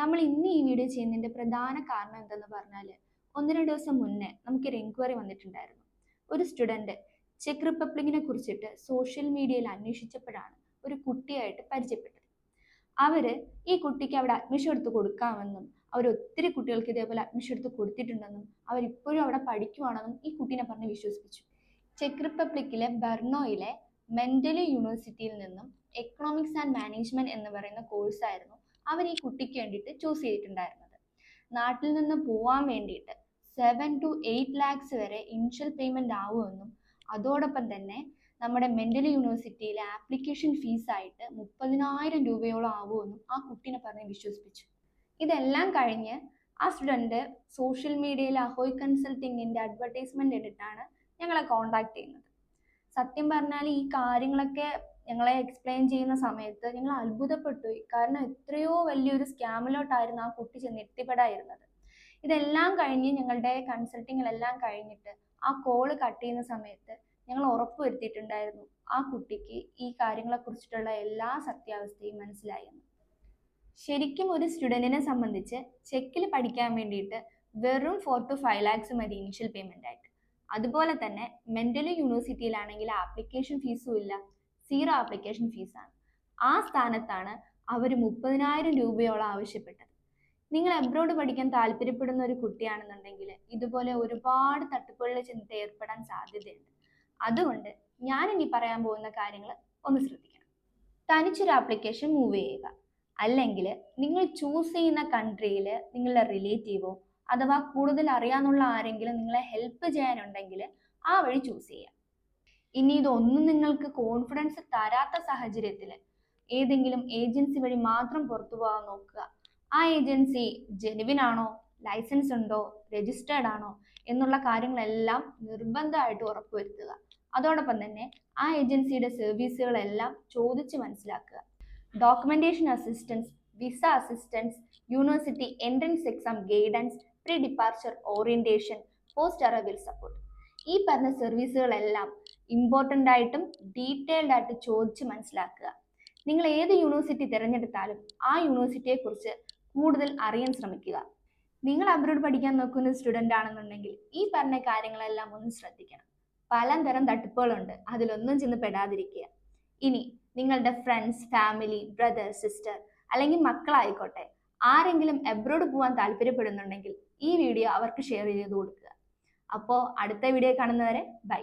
നമ്മൾ ഇന്ന് ഈ വീഡിയോ ചെയ്യുന്നതിന്റെ പ്രധാന കാരണം എന്തെന്ന് പറഞ്ഞാൽ 1-2 ദിവസം മുന്നേ നമുക്കൊരു എൻക്വയറി വന്നിട്ടുണ്ടായിരുന്നു. ഒരു സ്റ്റുഡന്റ് ചെക്ക് റിപ്പബ്ലിക്കിനെ കുറിച്ചിട്ട് സോഷ്യൽ മീഡിയയിൽ അന്വേഷിച്ചപ്പോഴാണ് ഒരു കുട്ടിയായിട്ട് പരിചയപ്പെട്ടത്. അവര് ഈ കുട്ടിക്ക് അവിടെ അഡ്മിഷൻ എടുത്ത് കൊടുക്കാമെന്നും അവർ ഒത്തിരി കുട്ടികൾക്ക് ഇതേപോലെ അഡ്മിഷൻ എടുത്ത് കൊടുത്തിട്ടുണ്ടെന്നും അവരിപ്പോഴും അവിടെ പഠിക്കുവാണെന്നും ഈ കുട്ടീനെ പറഞ്ഞ് വിശ്വസിപ്പിച്ചു. ചെക്ക് റിപ്പബ്ലിക്കിലെ ബെർണോയിലെ മെന്റലി യൂണിവേഴ്സിറ്റിയിൽ നിന്നും എക്കണോമിക്സ് ആൻഡ് മാനേജ്മെന്റ് എന്ന് പറയുന്ന കോഴ്സായിരുന്നു അവർ ഈ കുട്ടിക്ക് വേണ്ടിയിട്ട് ചൂസ് ചെയ്തിട്ടുണ്ടായിരുന്നത്. നാട്ടിൽ നിന്ന് പോവാൻ വേണ്ടിയിട്ട് 7 to 8 lakhs വരെ ഇനിഷ്യൽ പേയ്മെന്റ് ആവുമെന്നും അതോടൊപ്പം തന്നെ നമ്മുടെ മെന്റലി യൂണിവേഴ്സിറ്റിയിലെ ആപ്ലിക്കേഷൻ ഫീസായിട്ട് 30,000 രൂപയോളം ആവുമെന്നും ആ കുട്ടീനെ പറഞ്ഞ് വിശ്വസിപ്പിച്ചു. ഇതെല്ലാം കഴിഞ്ഞ് ആ സ്റ്റുഡന്റ് സോഷ്യൽ മീഡിയയിൽ അഹോയ് കൺസൾട്ടിങ്ങിന്റെ അഡ്വർടൈസ്മെന്റ് ഇട്ടിട്ടാണ് ഞങ്ങളെ കോണ്ടാക്ട് ചെയ്യുന്നത്. സത്യം പറഞ്ഞാൽ ഈ കാര്യങ്ങളൊക്കെ ഞങ്ങളെ എക്സ്പ്ലെയിൻ ചെയ്യുന്ന സമയത്ത് ഞങ്ങൾ അത്ഭുതപ്പെട്ടു. കാരണം എത്രയോ വലിയൊരു സ്കാമിലോട്ടായിരുന്നു ആ കുട്ടി ചെന്ന് എത്തിപ്പെടായിരുന്നത്. ഇതെല്ലാം കഴിഞ്ഞ് ഞങ്ങളുടെ കൺസൾട്ടിങ്ങിലെല്ലാം കഴിഞ്ഞിട്ട് ആ കോള് കട്ട് ചെയ്യുന്ന സമയത്ത് ഞങ്ങൾ ഉറപ്പുവരുത്തിയിട്ടുണ്ടായിരുന്നു ആ കുട്ടിക്ക് ഈ കാര്യങ്ങളെ കുറിച്ചിട്ടുള്ള എല്ലാ സത്യാവസ്ഥയും മനസ്സിലായെന്ന്. ശരിക്കും ഒരു സ്റ്റുഡന്റിനെ സംബന്ധിച്ച് ചെക്കിൽ പഠിക്കാൻ വേണ്ടിയിട്ട് വെറും 4 to 5 lakhs മതി ഇനിഷ്യൽ പേയ്മെന്റ് ആയിട്ട്. അതുപോലെ തന്നെ മെന്റലി യൂണിവേഴ്സിറ്റിയിലാണെങ്കിൽ ആപ്ലിക്കേഷൻ ഫീസും ഇല്ല, 0 ആപ്ലിക്കേഷൻ ഫീസാണ്. ആ സ്ഥാനത്താണ് അവർ 30,000 രൂപയോളം ആവശ്യപ്പെട്ടത്. നിങ്ങൾ എബ്രോഡ് പഠിക്കാൻ താല്പര്യപ്പെടുന്ന ഒരു കുട്ടിയാണെന്നുണ്ടെങ്കിൽ ഇതുപോലെ ഒരുപാട് തട്ടിപ്പുകളിൽ ചെന്നിട്ട് ഏർപ്പെടാൻ സാധ്യതയുണ്ട്. അതുകൊണ്ട് ഞാൻ ഇനി പറയാൻ പോകുന്ന കാര്യങ്ങൾ ഒന്ന് ശ്രദ്ധിക്കണം. തനിച്ചൊരു ആപ്ലിക്കേഷൻ മൂവ് ചെയ്യുക, അല്ലെങ്കിൽ നിങ്ങൾ ചൂസ് ചെയ്യുന്ന കൺട്രിയിൽ നിങ്ങളുടെ റിലേറ്റീവോ അഥവാ കൂടുതൽ അറിയാനുള്ള ആരെങ്കിലും നിങ്ങളെ ഹെൽപ്പ് ചെയ്യാനുണ്ടെങ്കിൽ ആ വഴി ചൂസ് ചെയ്യാം. ഇനി ഇതൊന്നും നിങ്ങൾക്ക് കോൺഫിഡൻസ് തരാത്ത സാഹചര്യത്തിൽ ഏതെങ്കിലും ഏജൻസി വഴി മാത്രം പുറത്തു പോകാൻ നോക്കുക. ആ ഏജൻസി ജെനുവിൻ ആണോ, ലൈസൻസ് ഉണ്ടോ, രജിസ്റ്റേർഡ് ആണോ എന്നുള്ള കാര്യങ്ങളെല്ലാം നിർബന്ധമായിട്ട് ഉറപ്പുവരുത്തുക. അതോടൊപ്പം തന്നെ ആ ഏജൻസിയുടെ സർവീസുകളെല്ലാം ചോദിച്ച് മനസ്സിലാക്കുക. Documentation assistance, visa assistance, university entrance exam guidance, pre departure orientation, post arrival support, ഈ പറഞ്ഞ സർവീസുകളെല്ലാം ഇമ്പോർട്ടൻ്റ് ആയിട്ടും ഡീറ്റെയിൽഡ് ആയിട്ട് ചോദിച്ച് മനസ്സിലാക്കുക. നിങ്ങൾ ഏത് യൂണിവേഴ്സിറ്റി തിരഞ്ഞെടുത്താലും ആ യൂണിവേഴ്സിറ്റിയെ കുറിച്ച് കൂടുതൽ അറിയാൻ ശ്രമിക്കുക. നിങ്ങൾ അബ്രോഡ് പഠിക്കാൻ നോക്കുന്ന സ്റ്റുഡൻ്റ് ആണെന്നുണ്ടെങ്കിൽ ഈ പറഞ്ഞ കാര്യങ്ങളെല്ലാം ഒന്ന് ശ്രദ്ധിക്കണം. പലതരം തട്ടിപ്പുകളുണ്ട്, അതിലൊന്നും ചെന്ന് പെടാതിരിക്കുക. ഇനി നിങ്ങളുടെ ഫ്രണ്ട്സ്, ഫാമിലി, ബ്രദർ, സിസ്റ്റർ അല്ലെങ്കിൽ മക്കളായിക്കോട്ടെ ആരെങ്കിലും എബ്രോഡ് പോകാൻ താല്പര്യപ്പെടുന്നുണ്ടെങ്കിൽ ഈ വീഡിയോ അവർക്ക് ഷെയർ ചെയ്ത് കൊടുക്കുക. അപ്പോൾ അടുത്ത വീഡിയോ കാണുന്നവരെ ബൈ.